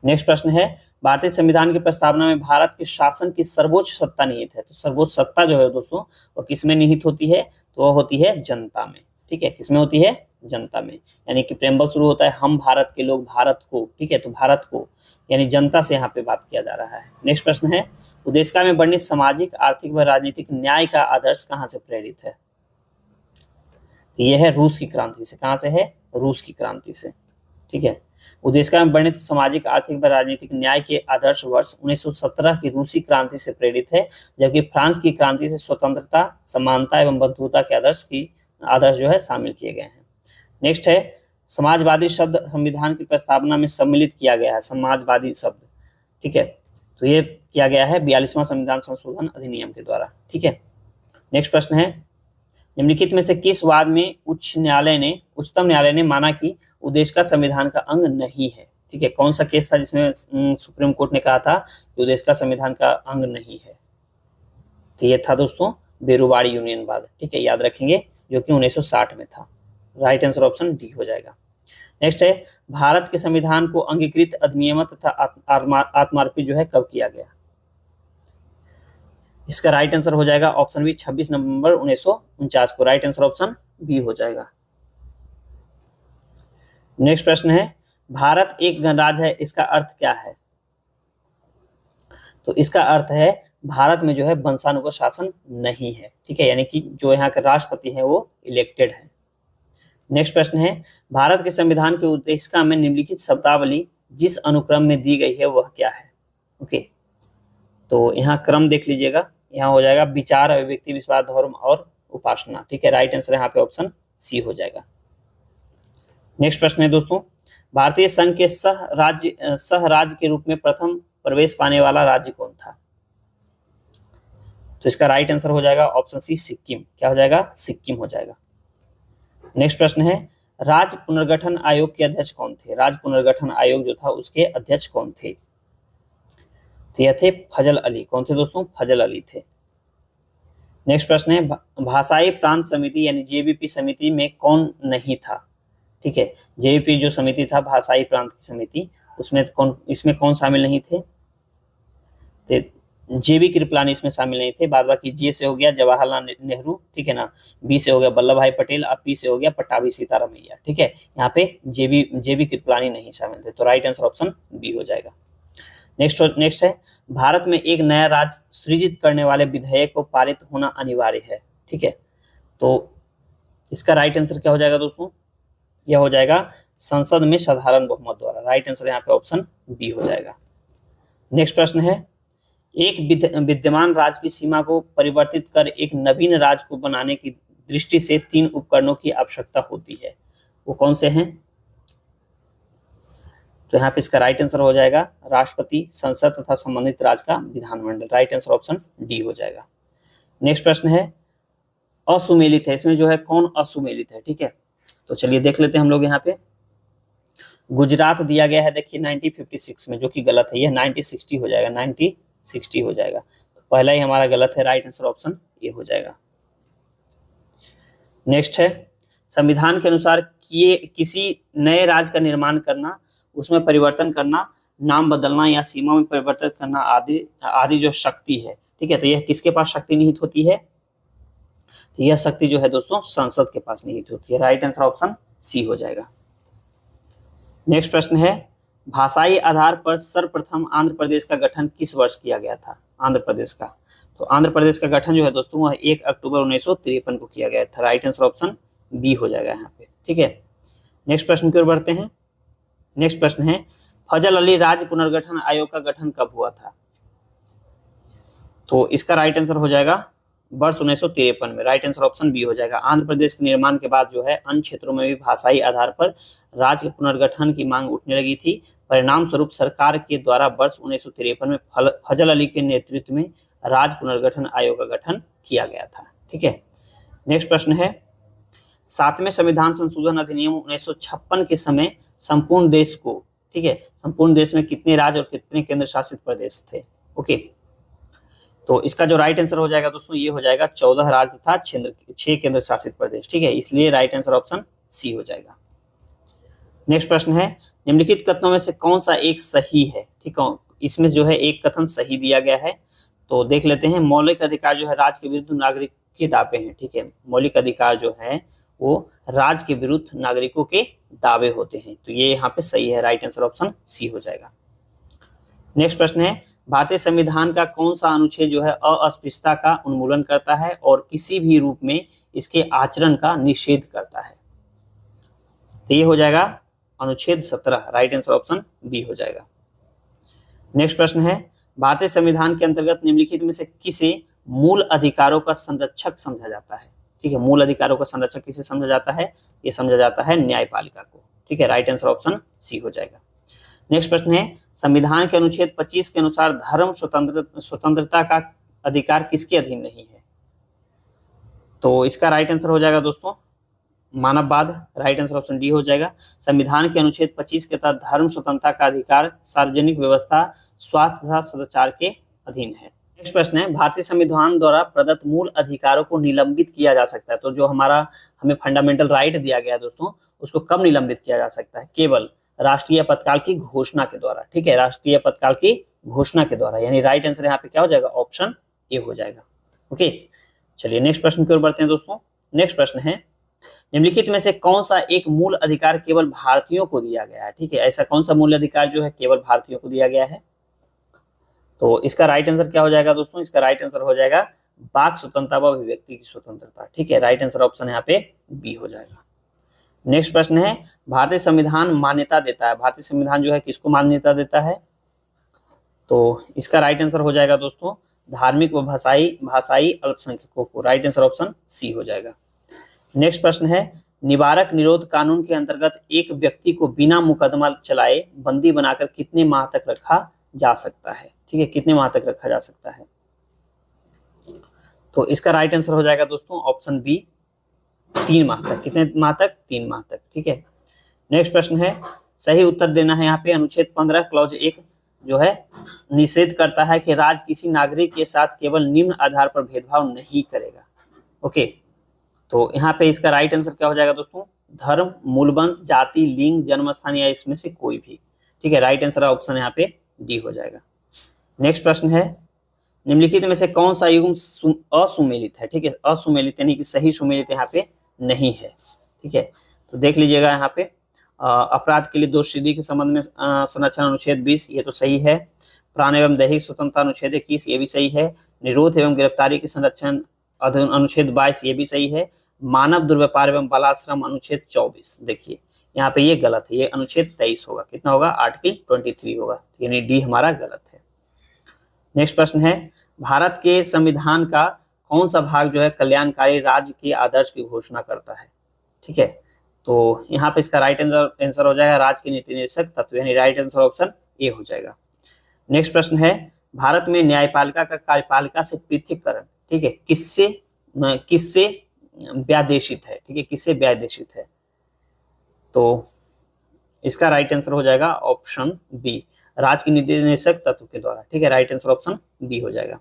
नेक्स्ट प्रश्न है, भारतीय संविधान की प्रस्तावना में भारत के शासन की सर्वोच्च सत्ता निहित है। तो सर्वोच्च सत्ता जो है दोस्तों वो किसमें निहित होती है? तो वो होती है जनता में। ठीक है, किसमें होती है? जनता में, यानी कि प्रेम्बल शुरू होता है हम भारत के लोग भारत को, ठीक है, तो भारत को यानी जनता से यहाँ पे बात किया जा रहा है। नेक्स्ट प्रश्न है, उदेशिका में वर्णित सामाजिक, आर्थिक व राजनीतिक न्याय का आदर्श कहाँ से प्रेरित है? तो यह है रूस की क्रांति से। कहाँ से है? रूस की क्रांति से, ठीक है। उदेशिका में वर्णित सामाजिक, आर्थिक व राजनीतिक न्याय के आदर्श वर्ष 1917 की रूसी क्रांति से प्रेरित है, जबकि फ्रांस की क्रांति से स्वतंत्रता, समानता एवं बंधुता के आदर्श जो है शामिल किए गए हैं। नेक्स्ट है, समाजवादी शब्द संविधान की प्रस्तावना में सम्मिलित किया गया है। समाजवादी शब्द, ठीक है, तो ये किया गया है 42वां संविधान संशोधन अधिनियम के द्वारा, ठीक है। नेक्स्ट प्रश्न है, निम्नलिखित में से किस वाद में उच्चतम न्यायालय ने माना कि उदेशिका संविधान का अंग नहीं है? ठीक है, कौन सा केस था जिसमें सुप्रीम कोर्ट ने कहा था कि उदेशिका संविधान का अंग नहीं है? तो ये था दोस्तों बेरुवाड़ी यूनियन वाद, ठीक है, याद रखेंगे, जो कि 1960 में था। राइट आंसर ऑप्शन डी हो जाएगा। नेक्स्ट है, भारत के संविधान को अंगीकृत, अधिनियम तथा आत्मार्पित जो है कब किया गया? इसका राइट आंसर हो जाएगा ऑप्शन बी 26 नवंबर 1949 को। राइट आंसर ऑप्शन बी हो जाएगा। नेक्स्ट प्रश्न है, भारत एक गणराज्य है, इसका अर्थ क्या है? तो इसका अर्थ है भारत में जो है वंशानुगत शासन नहीं है, ठीक है, यानी कि जो यहाँ के राष्ट्रपति हैं वो इलेक्टेड है। नेक्स्ट प्रश्न है, भारत के संविधान के उद्देशिका में निम्नलिखित शब्दावली जिस अनुक्रम में दी गई है वह क्या है? ओके, तो यहाँ क्रम देख लीजिएगा, यहाँ हो जाएगा विचार, अभिव्यक्ति, विश्वास, धर्म और उपासना, ठीक है। राइट आंसर यहाँ पे ऑप्शन सी हो जाएगा। नेक्स्ट प्रश्न है दोस्तों, भारतीय संघ के सह राज्य के रूप में प्रथम प्रवेश पाने वाला राज्य कौन था? तो इसका राइट आंसर हो जाएगा ऑप्शन सी सिक्किम। क्या हो जाएगा? सिक्किम हो जाएगा। नेक्स्ट प्रश्न है, राज्य पुनर्गठन आयोग के अध्यक्ष कौन थे? राज्य पुनर्गठन आयोग जो था उसके अध्यक्ष कौन थे? तो यह थे फजल अली। कौन थे दोस्तों? फजल अली थे। नेक्स्ट प्रश्न है, भाषाई प्रांत समिति यानी जेबीपी समिति में कौन नहीं था? ठीक है, जेबीपी जो समिति था भाषाई प्रांत की समिति, इसमें कौन शामिल नहीं थे? तो जेबी कृपलानी इसमें शामिल नहीं थे। बाद बाकी जे से हो गया जवाहरलाल नेहरू, ठीक है ना, बी से हो गया वल्लभ भाई पटेल और पी से हो गया पट्टाभी सीतारामैया, ठीक है। यहाँ पे जेबी कृपलानी नहीं शामिल थे, तो राइट आंसर ऑप्शन बी हो जाएगा। नेक्स्ट है, भारत में एक नया राज्य सृजित करने वाले विधेयक को पारित होना अनिवार्य है, ठीक है। तो इसका राइट आंसर क्या हो जाएगा दोस्तों? यह हो जाएगा संसद में साधारण बहुमत द्वारा। राइट आंसर यहाँ पे ऑप्शन बी हो जाएगा। नेक्स्ट प्रश्न है, एक विद्यमान राज्य की सीमा को परिवर्तित कर एक नवीन राज्य को बनाने की दृष्टि से 3 उपकरणों की आवश्यकता होती है, वो कौन से हैं? तो यहाँ पे इसका राइट आंसर हो जाएगा राष्ट्रपति, संसद तथा संबंधित राज्य का विधानमंडल। राइट आंसर ऑप्शन डी हो जाएगा। नेक्स्ट प्रश्न है, असुमेलित है, इसमें जो है कौन असुमेलित है? ठीक है, तो चलिए देख लेते हैं हम लोग। यहाँ पे गुजरात दिया गया है, देखिए 1956 में, जो कि गलत है, यह 1960 हो जाएगा, 1960 हो जाएगा। तो पहला ही हमारा गलत है, राइट आंसर ऑप्शन ये हो जाएगा। नेक्स्ट है, संविधान के अनुसार किसी नए राज्य का निर्माण करना, उसमें परिवर्तन करना, नाम बदलना या सीमा में परिवर्तन करना आदि जो शक्ति है, ठीक है, तो यह किसके पास शक्ति निहित होती है? तो यह शक्ति जो है दोस्तों संसद के पास निहित होती है। राइट आंसर ऑप्शन सी हो जाएगा। नेक्स्ट प्रश्न है, भाषाई आधार पर सर्वप्रथम आंध्र प्रदेश का गठन किस वर्ष किया गया था? आंध्र प्रदेश का, तो आंध्र प्रदेश का गठन जो है दोस्तों वह 1 अक्टूबर 1953 को किया गया था। राइट आंसर ऑप्शन बी हो जाएगा यहाँ पे, ठीक है। नेक्स्ट प्रश्न की ओर बढ़ते हैं। नेक्स्ट प्रश्न है, फजल अली राज्य पुनर्गठन आयोग का गठन कब हुआ था? तो इसका राइट आंसर हो जाएगा वर्ष 1953 में। राइट आंसर ऑप्शन बी हो जाएगा। आंध्र प्रदेश के निर्माण के बाद जो है अन्य क्षेत्रों में भी भाषाई आधार पर राज्य के पुनर्गठन की मांग उठने लगी थी। परिणाम स्वरूप सरकार के द्वारा वर्ष 1953 में फजल अली के नेतृत्व में राज्य पुनर्गठन आयोग का गठन किया गया था, ठीक है। नेक्स्ट प्रश्न है, 7वें संविधान संशोधन अधिनियम 1956 के समय संपूर्ण देश को, ठीक है, संपूर्ण देश में कितने राज्य और कितने केंद्र शासित प्रदेश थे? ओके, तो इसका जो राइट आंसर हो जाएगा दोस्तों ये हो जाएगा 14 राज्य तथा 6 केंद्र शासित प्रदेश, ठीक है, इसलिए राइट आंसर ऑप्शन सी हो जाएगा। नेक्स्ट प्रश्न है, निम्नलिखित कथनों में से कौन सा एक सही है? ठीक है, इसमें जो है एक कथन सही दिया गया है, तो देख लेते हैं। मौलिक अधिकार जो है राज्य के विरुद्ध नागरिक के दावे हैं, ठीक है, मौलिक अधिकार जो है वो राज्य के विरुद्ध नागरिकों के दावे होते हैं। तो ये यहाँ पे सही है, राइट आंसर ऑप्शन सी हो जाएगा। नेक्स्ट प्रश्न है, भारतीय संविधान का कौन सा अनुच्छेद जो है अस्पृश्यता का उन्मूलन करता है और किसी भी रूप में इसके आचरण का निषेध करता है? तो ये हो जाएगा अनुच्छेद 17, राइट आंसर ऑप्शन बी हो जाएगा। नेक्स्ट प्रश्न है, भारतीय संविधान के अंतर्गत निम्नलिखित में से किसे मूल अधिकारों का संरक्षक समझा जाता है? ठीक है, मूल अधिकारों का संरक्षक किसे समझा जाता है? ये समझा जाता है न्यायपालिका को। ठीक है, राइट आंसर ऑप्शन सी हो जाएगा। नेक्स्ट प्रश्न है, संविधान के अनुच्छेद 25 के अनुसार धर्म स्वतंत्रता का अधिकार किसके अधीन नहीं है? तो इसका राइट आंसर हो जाएगा दोस्तों मानववाद, राइट आंसर ऑप्शन डी हो जाएगा। संविधान के अनुच्छेद 25 के तहत धर्म स्वतंत्रता का अधिकार सार्वजनिक व्यवस्था, स्वास्थ्य तथा सदाचार के अधीन है। नेक्स्ट प्रश्न है, भारतीय संविधान द्वारा प्रदत्त मूल अधिकारों को निलंबित किया जा सकता है? तो जो हमें फंडामेंटल राइट दिया गया है दोस्तों, उसको कब निलंबित किया जा सकता है? केवल राष्ट्रीय आपातकाल की घोषणा के द्वारा। ठीक है, राष्ट्रीय आपातकाल की घोषणा के द्वारा, यानी राइट आंसर यहाँ पे क्या हो जाएगा? ऑप्शन ए हो जाएगा। ओके, चलिए नेक्स्ट प्रश्न की ओर बढ़ते हैं दोस्तों। नेक्स्ट प्रश्न है, निम्नलिखित में से कौन सा एक मूल अधिकार केवल भारतीयों को दिया गया है? ठीक है, ऐसा कौन सा मूल अधिकार जो है केवल भारतीयों को दिया गया है? तो इसका राइट आंसर क्या हो जाएगा दोस्तों? इसका राइट आंसर हो जाएगा वाक स्वतंत्रता व अभिव्यक्ति की स्वतंत्रता। ठीक है, राइट आंसर ऑप्शन यहाँ पे बी हो जाएगा। नेक्स्ट प्रश्न है, भारतीय संविधान मान्यता देता है, भारतीय संविधान जो है किसको मान्यता देता है? तो इसका राइट आंसर हो जाएगा दोस्तों धार्मिक व भाषाई अल्पसंख्यकों को। राइट आंसर ऑप्शन सी हो जाएगा। नेक्स्ट प्रश्न है, निवारक निरोध कानून के अंतर्गत एक व्यक्ति को बिना मुकदमा चलाए बंदी बनाकर कितने माह तक रखा जा सकता है? ठीक है, कितने माह तक रखा जा सकता है? तो इसका राइट आंसर हो जाएगा दोस्तों ऑप्शन बी 3 माह तक। कितने माह तक? 3 माह तक। ठीक है, नेक्स्ट प्रश्न है, सही उत्तर देना है यहाँ पे। अनुच्छेद 15 क्लॉज 1 जो है निषेध करता है कि राज्य किसी नागरिक के साथ केवल निम्न आधार पर भेदभाव नहीं करेगा। ओके, तो यहाँ पे इसका राइट आंसर क्या हो जाएगा दोस्तों? धर्म, मूलवंश, जाति, लिंग, जन्म स्थान या इसमें से कोई भी। ठीक है, राइट आंसर ऑप्शन यहाँ पे डी हो जाएगा। नेक्स्ट प्रश्न है, निम्नलिखित में से कौन सा युग्म असुमेलित है? ठीक है, असुमेलित यानी कि सही सुमेलित यहाँ पे नहीं है। ठीक है, तो देख लीजिएगा यहाँ पे अपराध के लिए दोषसिद्धि के संबंध में संरक्षण अनुच्छेद 20, ये तो सही है। प्राण एवं दैहिक स्वतंत्रता अनुच्छेद 21, ये भी सही है। निरोध एवं गिरफ्तारी के संरक्षण अनुच्छेद 22, ये भी सही है। मानव दुर्व्यापार एवं बालाश्रम अनुच्छेद 24, देखिए यहाँ पे ये गलत है, ये अनुच्छेद 23 होगा। कितना होगा? आर्टिकल 23 होगा, यानी डी हमारा गलत है। नेक्स्ट प्रश्न है, भारत के संविधान का कौन सा भाग जो है कल्याणकारी राज्य के आदर्श की घोषणा करता है? ठीक है, तो यहाँ पे इसका राइट आंसर हो जाएगा राज्य के नीति निर्देशक तत्व, यानी राइट आंसर ऑप्शन ए हो जाएगा। नेक्स्ट प्रश्न है, भारत में न्यायपालिका का कार्यपालिका से पृथक्करण, ठीक है, किससे व्यादेशित है? ठीक है, किससे व्यादेशित है? तो इसका राइट आंसर हो जाएगा ऑप्शन बी, राज्य के नीति निर्देशक तत्व के द्वारा। ठीक है, राइट आंसर ऑप्शन बी हो जाएगा।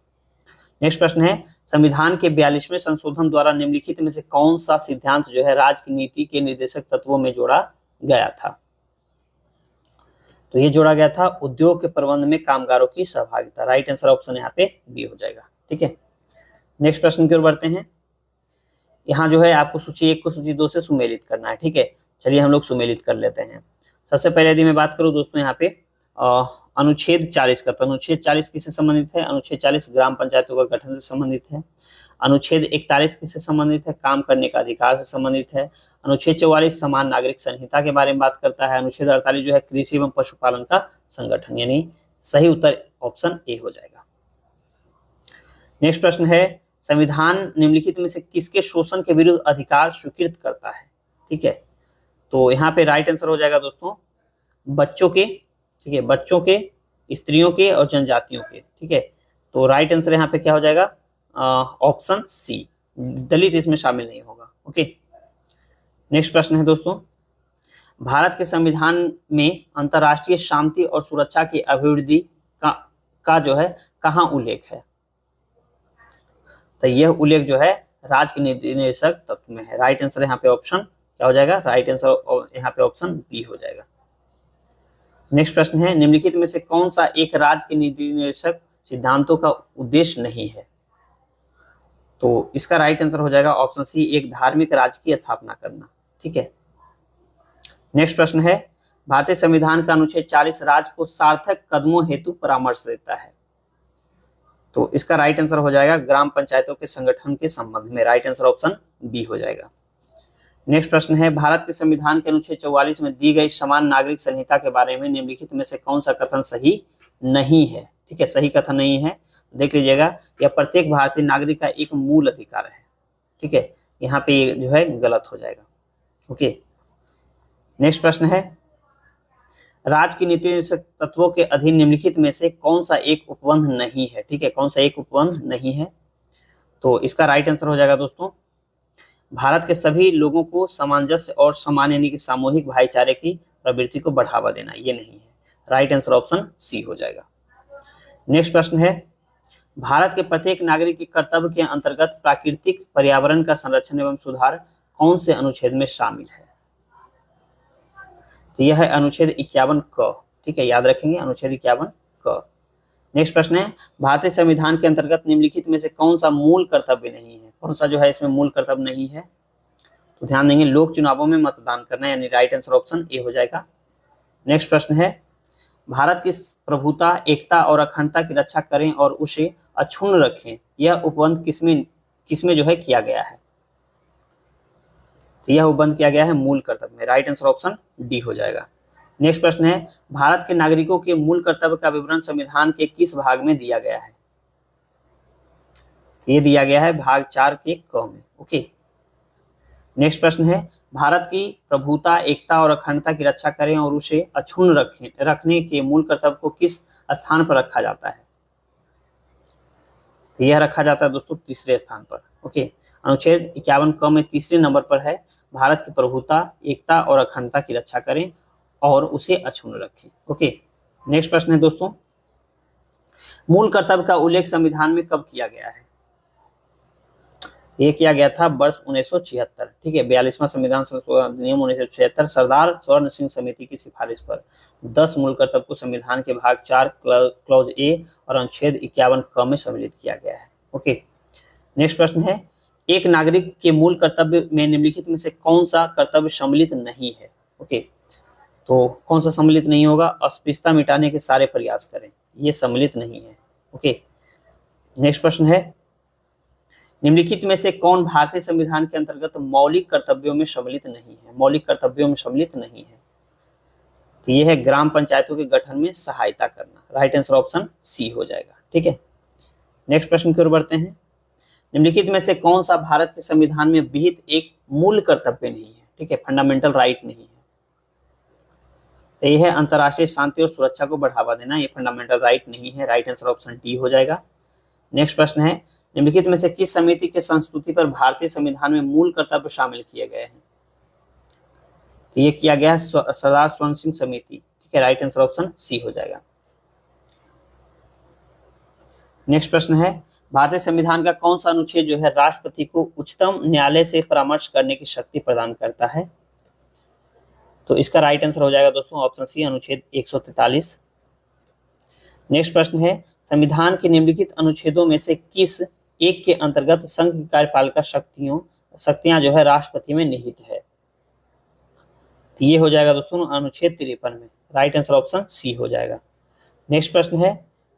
नेक्स्ट प्रश्न है, संविधान के 42वें संशोधन द्वारा निम्नलिखित में से कौन सा सिद्धांत जो है राज्य की नीति के निर्देशक तत्वों में जोड़ा गया था? तो ये जोड़ा गया था उद्योग के प्रबंध में कामगारों की सहभागिता। राइट आंसर ऑप्शन यहाँ पे बी हो जाएगा। ठीक है, नेक्स्ट प्रश्न की ओर बढ़ते हैं। यहाँ जो है आपको सूची 1 को सूची 2 से सुमेलित करना है। ठीक है, चलिए हम लोग सुमेलित कर लेते हैं। सबसे पहले यदि मैं बात करूँ दोस्तों यहाँ पे अनुच्छेद 40 का, तो अनुच्छेद 40 किससे संबंधित है? अनुच्छेद 40 ग्राम पंचायतों का गठन से संबंधित है। अनुच्छेद 41 किससे संबंधित है? काम करने का अधिकार से संबंधित है। अनुच्छेद 44 समान नागरिक संहिता के बारे में बात करता है। अनुच्छेद 48 जो है कृषि एवं पशुपालन का संगठन, यानी सही उत्तर ऑप्शन ए हो जाएगा। नेक्स्ट प्रश्न है, संविधान निम्नलिखित में से किसके शोषण के विरुद्ध अधिकार स्वीकृत करता है? ठीक है, तो यहाँ पे राइट आंसर हो जाएगा दोस्तों बच्चों के, ठीक है, बच्चों के, स्त्रियों के और जनजातियों के। ठीक है, तो राइट आंसर यहाँ पे क्या हो जाएगा? ऑप्शन सी, दलित इसमें शामिल नहीं होगा। ओके, नेक्स्ट प्रश्न है दोस्तों, भारत के संविधान में अंतर्राष्ट्रीय शांति और सुरक्षा की अभिवृद्धि का जो है कहाँ उल्लेख है? तो यह उल्लेख जो है राज्य के नीति निर्देशक तत्व में है। राइट आंसर यहाँ पे ऑप्शन क्या हो जाएगा? राइट आंसर यहाँ पे ऑप्शन बी हो जाएगा। नेक्स्ट प्रश्न है, निम्नलिखित में से कौन सा एक राज्य के नीति निर्देशक सिद्धांतों का उद्देश्य नहीं है? तो इसका राइट आंसर हो जाएगा ऑप्शन सी, एक धार्मिक राज्य की स्थापना करना। ठीक है, नेक्स्ट प्रश्न है, भारतीय संविधान का अनुच्छेद 40 राज्य को सार्थक कदमों हेतु परामर्श देता है। तो इसका राइट आंसर हो जाएगा ग्राम पंचायतों के संगठन के संबंध में। राइट आंसर ऑप्शन बी हो जाएगा। नेक्स्ट प्रश्न है, भारत के संविधान के अनुच्छेद 44 में दी गई समान नागरिक संहिता के बारे में निम्नलिखित में से कौन सा कथन सही नहीं है। ठीक है, सही कथन नहीं है, देख लीजिएगा, यह प्रत्येक भारतीय नागरिक का एक मूल अधिकार है। ठीक है, यहाँ पे ये जो है गलत हो जाएगा। ओके, नेक्स्ट प्रश्न है, राज्य की नीति निर्देशक तत्वों के अधीन निम्नलिखित में से कौन सा एक उपबंध नहीं है। ठीक है, कौन सा एक उपबंध नहीं है, तो इसका राइट आंसर हो जाएगा दोस्तों, भारत के सभी लोगों को सामंजस्य और समान यानी कि सामूहिक भाईचारे की प्रवृत्ति को बढ़ावा देना, ये नहीं है। राइट आंसर ऑप्शन सी हो जाएगा। नेक्स्ट प्रश्न है, भारत के प्रत्येक नागरिक के कर्तव्य के अंतर्गत प्राकृतिक पर्यावरण का संरक्षण एवं सुधार कौन से अनुच्छेद में शामिल है। तो यह है अनुच्छेद 51 क। ठीक है, याद रखेंगे, अनुच्छेद 51 क। नेक्स्ट प्रश्न है, भारतीय संविधान के अंतर्गत निम्नलिखित में से कौन सा मूल कर्तव्य नहीं है। कौन सा जो है इसमें मूल कर्तव्य नहीं है, तो ध्यान देंगे, लोक चुनावों में मतदान करना, यानी राइट आंसर ऑप्शन ए हो जाएगा। नेक्स्ट प्रश्न है, भारत की प्रभुता, एकता और अखंडता की रक्षा करें और उसे अक्षुण्ण रखें, यह उपबंध किसमें जो है किया गया है। तो यह उपबंध किया गया है मूल कर्तव्य में। राइट आंसर ऑप्शन डी हो जाएगा। नेक्स्ट प्रश्न है, भारत के नागरिकों के मूल कर्तव्य का विवरण संविधान के किस भाग में दिया गया है। ये दिया गया है भाग 4 के क में। ओके, नेक्स्ट प्रश्न है, भारत की प्रभुता, एकता और अखंडता की रक्षा करें और उसे अक्षुण्ण रखने के मूल कर्तव्य को किस स्थान पर रखा जाता है। यह रखा जाता है दोस्तों तीसरे स्थान पर। ओके, अनुच्छेद 51 क में तीसरे नंबर पर है, भारत की प्रभुता, एकता और अखंडता की रक्षा करें और उसे अक्षुण्ण रखें। ओके, नेक्स्ट प्रश्न है दोस्तों, मूल कर्तव्य का उल्लेख संविधान में कब किया गया है। ये किया गया था वर्ष 1976। ठीक है, 42वां संविधान नियम 1976 सरदार स्वर्ण सिंह समिति की सिफारिश पर 10 मूल कर्तव्य को संविधान के भाग 4 क्लॉज ए और अनुच्छेद 51 क में सम्मिलित किया गया है। ओके, नेक्स्ट प्रश्न है, एक नागरिक के मूल कर्तव्य में निम्नलिखित में से कौन सा कर्तव्य सम्मिलित नहीं है। ओके, तो कौन सा सम्मिलित नहीं होगा, अस्पृश्यता मिटाने के सारे प्रयास करें, ये सम्मिलित नहीं है। ओके, नेक्स्ट प्रश्न है, निम्नलिखित में से कौन भारतीय संविधान के अंतर्गत मौलिक कर्तव्यों में सम्मिलित नहीं है। मौलिक कर्तव्यों में सम्मिलित नहीं है, तो यह है ग्राम पंचायतों के गठन में सहायता करना। राइट आंसर ऑप्शन सी हो जाएगा। ठीक है, नेक्स्ट प्रश्न की ओर बढ़ते हैं, निम्नलिखित में से कौन सा भारत के संविधान में विहित एक मूल कर्तव्य नहीं है। ठीक है, फंडामेंटल राइट नहीं है, तो यह है अंतर्राष्ट्रीय शांति और सुरक्षा को बढ़ावा देना, ये फंडामेंटल राइट नहीं है। राइट आंसर ऑप्शन डी हो जाएगा। नेक्स्ट प्रश्न है, निम्नलिखित में से किस समिति के संस्तुति पर भारतीय संविधान में मूल कर्तव्य शामिल किए गए हैं। तो ये किया गया है सरदार स्वर्ण सिंह समिति। ठीक है, राइट आंसर ऑप्शन सी हो जाएगा। नेक्स्ट प्रश्न है, भारतीय संविधान का कौन सा अनुच्छेद जो है राष्ट्रपति को उच्चतम न्यायालय से परामर्श करने की शक्ति प्रदान करता है। तो इसका राइट आंसर हो जाएगा दोस्तों ऑप्शन सी, अनुच्छेद 143। नेक्स्ट प्रश्न है, संविधान के निम्नलिखित अनुच्छेदों में से किस एक के अंतर्गत संघ की कार्यपालिका शक्तियां जो है राष्ट्रपति में निहित है। तो ये हो जाएगा दोस्तों अनुच्छेद 53 में। राइट आंसर ऑप्शन सी हो जाएगा। नेक्स्ट प्रश्न है,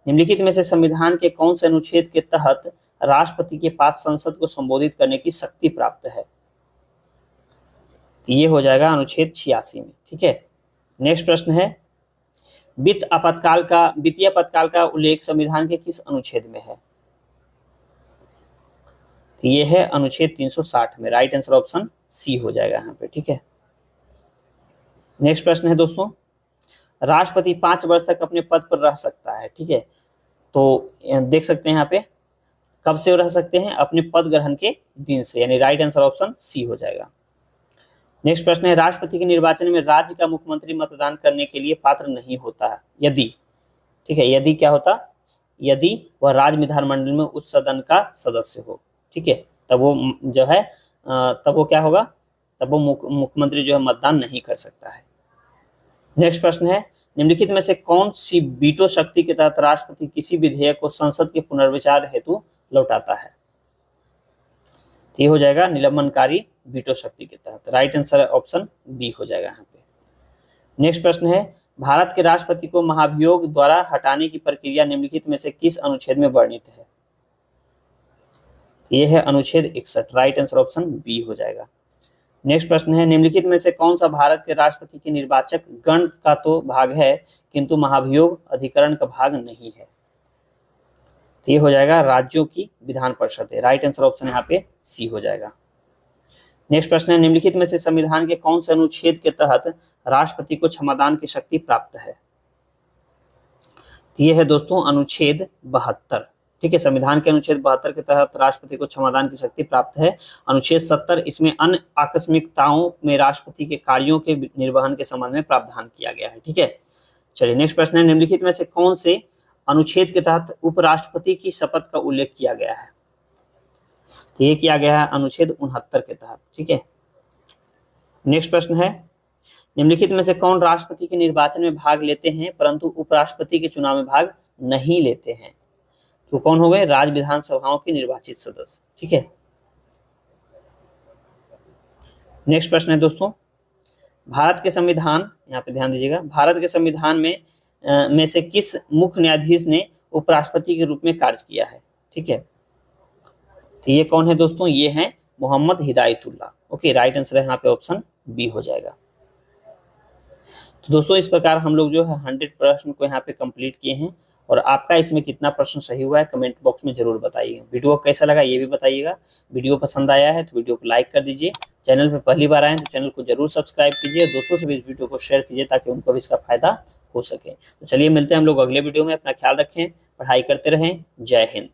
निम्नलिखित में से संविधान के कौन से अनुच्छेद के तहत राष्ट्रपति के पास संसद को संबोधित करने की शक्ति प्राप्त है। तो ये हो जाएगा अनुच्छेद 86 में। ठीक है, नेक्स्ट प्रश्न है, वित्तीय आपातकाल का उल्लेख संविधान के किस अनुच्छेद में है। तो ये है अनुच्छेद 360 में। राइट आंसर ऑप्शन सी हो जाएगा यहाँ पे। ठीक है, नेक्स्ट प्रश्न है दोस्तों, राष्ट्रपति 5 वर्ष तक अपने पद पर रह सकता है। ठीक है, तो देख सकते हैं यहाँ पे कब से रह सकते हैं, अपने पद ग्रहण के दिन से, यानी राइट आंसर ऑप्शन सी हो जाएगा। नेक्स्ट प्रश्न है, राष्ट्रपति के निर्वाचन में राज्य का मुख्यमंत्री मतदान करने के लिए पात्र नहीं होता है यदि, ठीक है, यदि क्या होता, यदि वह राज्य विधानमंडल में उस सदन का सदस्य हो। ठीक है, तब वो जो है तब वो क्या होगा, तब वो मुख्यमंत्री जो है मतदान नहीं कर सकता है। नेक्स्ट प्रश्न है, निम्नलिखित में से कौन सी वीटो शक्ति के तहत राष्ट्रपति किसी विधेयक को संसद के पुनर्विचार हेतु लौटाता है। तो ये हो जाएगा निलंबनकारी वीटो शक्ति के तहत। राइट आंसर ऑप्शन बी हो जाएगा यहाँ पे। नेक्स्ट प्रश्न है, भारत के राष्ट्रपति को महाभियोग द्वारा हटाने की प्रक्रिया निम्नलिखित में से किस अनुच्छेद में वर्णित है? ये है अनुच्छेद 61। राइट आंसर ऑप्शन बी हो जाएगा। नेक्स्ट प्रश्न है, निम्नलिखित में से कौन सा भारत के राष्ट्रपति के निर्वाचक गण का तो भाग है किंतु महाभियोग अधिकरण का भाग नहीं है? तो ये हो जाएगा राज्यों की विधान परिषद है। राइट आंसर ऑप्शन यहाँ पे सी हो जाएगा। नेक्स्ट प्रश्न है, निम्नलिखित में से संविधान के कौन से अनुच्छेद के तहत राष्ट्रपति को क्षमादान की शक्ति प्राप्त है? तो ये है दोस्तों अनुच्छेद 72। ठीक है, संविधान के अनुच्छेद 72 के तहत राष्ट्रपति को क्षमादान की शक्ति प्राप्त है। अनुच्छेद 70 इसमें अन्य आकस्मिकताओं में राष्ट्रपति के कार्यों के निर्वहन के संबंध में प्रावधान किया गया है। ठीक है, चलिए नेक्स्ट प्रश्न है, निम्नलिखित में से कौन से अनुच्छेद के तहत उपराष्ट्रपति की शपथ का उल्लेख किया गया है? तो ये किया गया है अनुच्छेद 69 के तहत। ठीक है, नेक्स्ट प्रश्न है, निम्नलिखित में से कौन राष्ट्रपति के निर्वाचन में भाग लेते हैं परंतु उपराष्ट्रपति के चुनाव में भाग नहीं लेते हैं? तो कौन हो गए? राज्य विधानसभाओं के निर्वाचित सदस्य। ठीक है, नेक्स्ट प्रश्न है दोस्तों, भारत के संविधान, यहाँ पे ध्यान दीजिएगा, भारत के संविधान में से किस मुख्य न्यायाधीश ने उपराष्ट्रपति के रूप में कार्य किया है? ठीक है, तो ये कौन है दोस्तों? ये हैं Mohammad Hidayatullah. Okay, right answer है यहाँ पे ऑप्शन बी हो जाएगा। तो दोस्तों इस प्रकार हम लोग जो है 100 प्रश्न को यहाँ पे कंप्लीट किए हैं और आपका इसमें कितना प्रश्न सही हुआ है कमेंट बॉक्स में जरूर बताइएगा। वीडियो कैसा लगा ये भी बताइएगा। वीडियो पसंद आया है तो वीडियो को लाइक कर दीजिए। चैनल पे पहली बार आए तो चैनल को जरूर सब्सक्राइब कीजिए, दोस्तों से भी इस वीडियो को शेयर कीजिए ताकि उनको भी इसका फायदा हो सके। तो चलिए मिलते हैं हम लोग अगले वीडियो में। अपना ख्याल रखें, पढ़ाई करते रहें। जय हिंद।